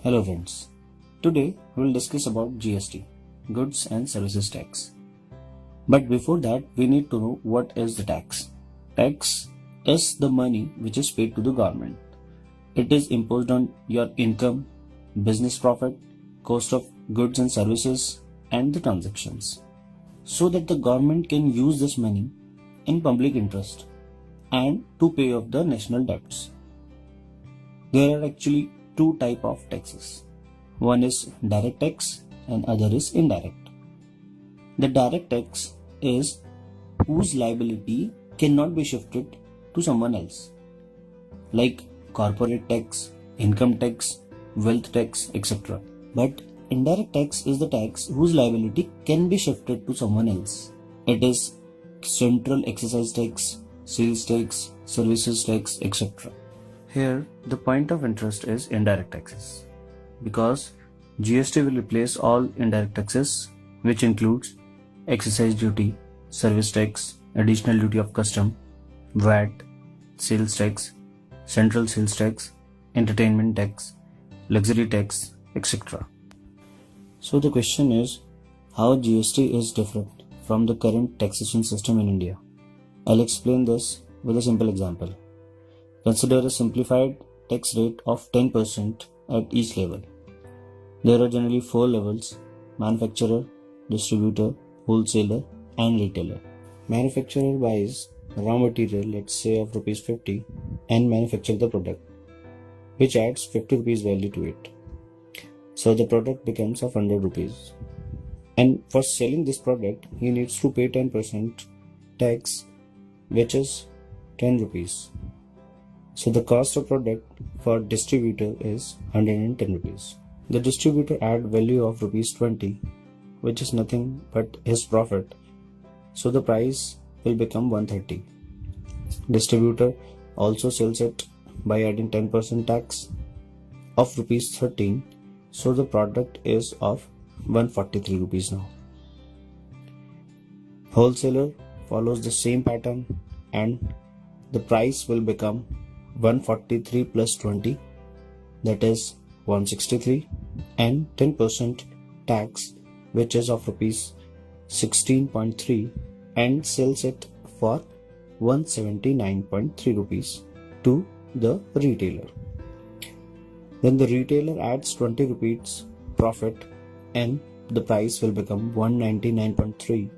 Hello friends, today we will discuss about GST, Goods and Services Tax. But before that we need to know what is the tax. Tax is the money which is paid to the government. It is imposed on your income, business profit, cost of goods and services and the transactions, so that the government can use this money in public interest and to pay off the national debts. There are actually two types of taxes. One is direct tax and other is indirect. The direct tax is whose liability cannot be shifted to someone else, like corporate tax, income tax, wealth tax, etc. But indirect tax is the tax whose liability can be shifted to someone else. It is central excise tax, sales tax, services tax, etc. Here, the point of interest is indirect taxes, because GST will replace all indirect taxes, which includes excise duty, service tax, additional duty of custom, VAT, sales tax, central sales tax, entertainment tax, luxury tax, etc. So the question is, how GST is different from the current taxation system in India? I'll explain this with a simple example. Consider a simplified tax rate of 10% at each level. There are generally 4 levels: manufacturer, distributor, wholesaler and retailer. Manufacturer buys raw material, let's say of rupees 50, and manufacture the product, which adds 50 rupees value to it. So the product becomes of 100 rupees. And for selling this product, he needs to pay 10% tax, which is 10 rupees. So the cost of product for distributor is 110 rupees. The distributor add value of rupees 20, which is nothing but his profit. So the price will become 130. Distributor also sells it by adding 10% tax of rupees 13. So the product is of 143 rupees now. Wholesaler follows the same pattern and the price will become 143 plus 20, that is 163, and 10% tax, which is of rupees 16.3, and sells it for 179.3 rupees to the retailer. Then the retailer adds 20 rupees profit and the price will become 199.3.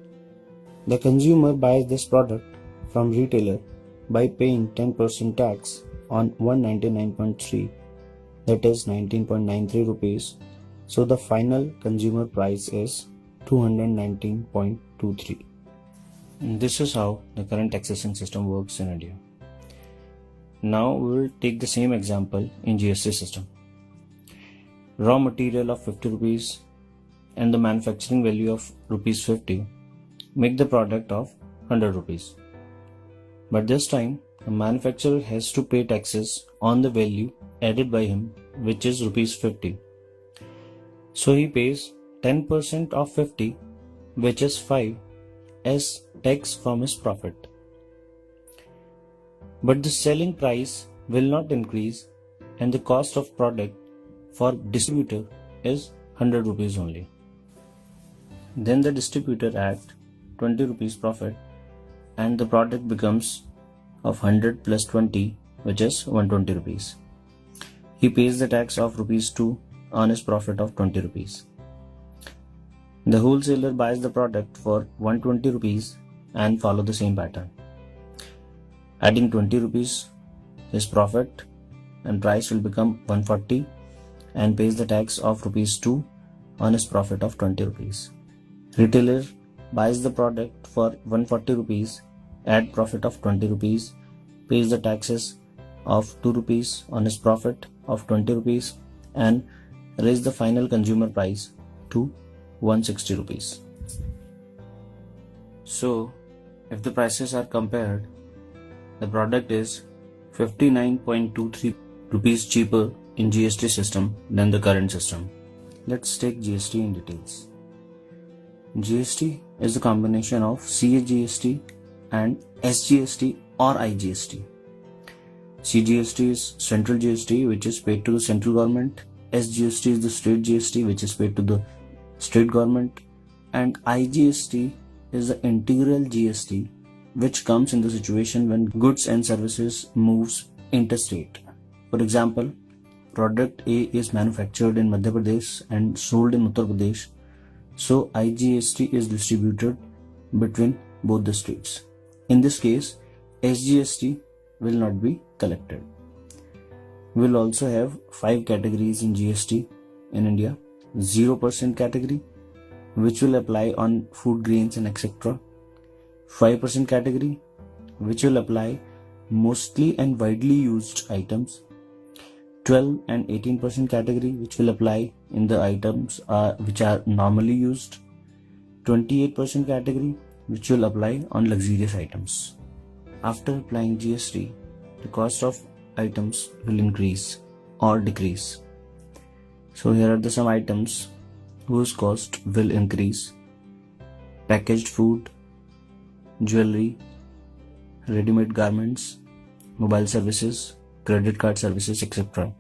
The consumer buys this product from retailer by paying 10% tax on 199.3, that is 19.93 rupees. So the final consumer price is 219.23. This is how the current taxation system works in India. Now we will take the same example in GST system. Raw material of 50 rupees and the manufacturing value of rupees 50 make the product of 100 rupees. But this time, the manufacturer has to pay taxes on the value added by him, which is rupees 50. So he pays 10% of 50, which is 5, as tax from his profit. But the selling price will not increase and the cost of product for distributor is 100 rupees only. Then the distributor adds 20 rupees profit and the product becomes of 100 plus 20, which is 120 rupees. He pays the tax of rupees 2 on his profit of 20 rupees. The wholesaler buys the product for 120 rupees and follow the same pattern, adding 20 rupees his profit, and price will become 140 and pays the tax of rupees 2 on his profit of 20 rupees. Retailer buys the product for 140 rupees, add profit of 20 rupees, pays the taxes of 2 rupees on his profit of 20 rupees and raise the final consumer price to 160 rupees. So, if the prices are compared, the product is 59.23 rupees cheaper in GST system than the current system. Let's take GST in details. GST is the combination of CGST and SGST or IGST. CGST is central GST, which is paid to the central government, SGST is the state GST which is paid to the state government, and IGST is the integral GST which comes in the situation when goods and services moves interstate. For example, product A is manufactured in Madhya Pradesh and sold in Uttar Pradesh, so IGST is distributed between both the states. In this case, SGST will not be collected. We will also have 5 categories in GST in India. 0% category, which will apply on food grains and etc. 5% category, which will apply mostly and widely used items. 12 and 18% category, which will apply in the items which are normally used. 28% category, which will apply on luxurious items. After applying GST, the cost of items will increase or decrease. So here are some items whose cost will increase: packaged food, jewelry, ready-made garments, mobile services, credit card services, etc.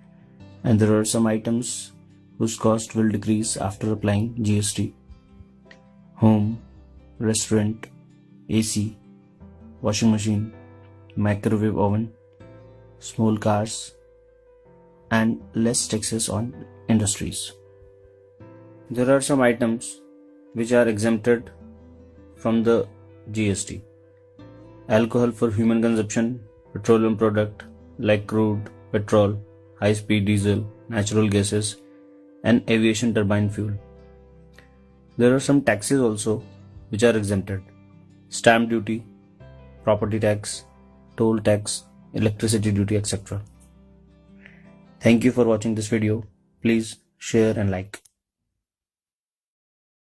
And there are some items whose cost will decrease after applying GST: home, restaurant, AC, washing machine, microwave oven, small cars, and less taxes on industries. There are some items which are exempted from the GST: alcohol for human consumption, petroleum product like crude, petrol, high-speed diesel, natural gases, and aviation turbine fuel. There are some taxes also which are exempted: stamp duty, property tax, toll tax, electricity duty, etc. Thank you for watching this video. Please share and like.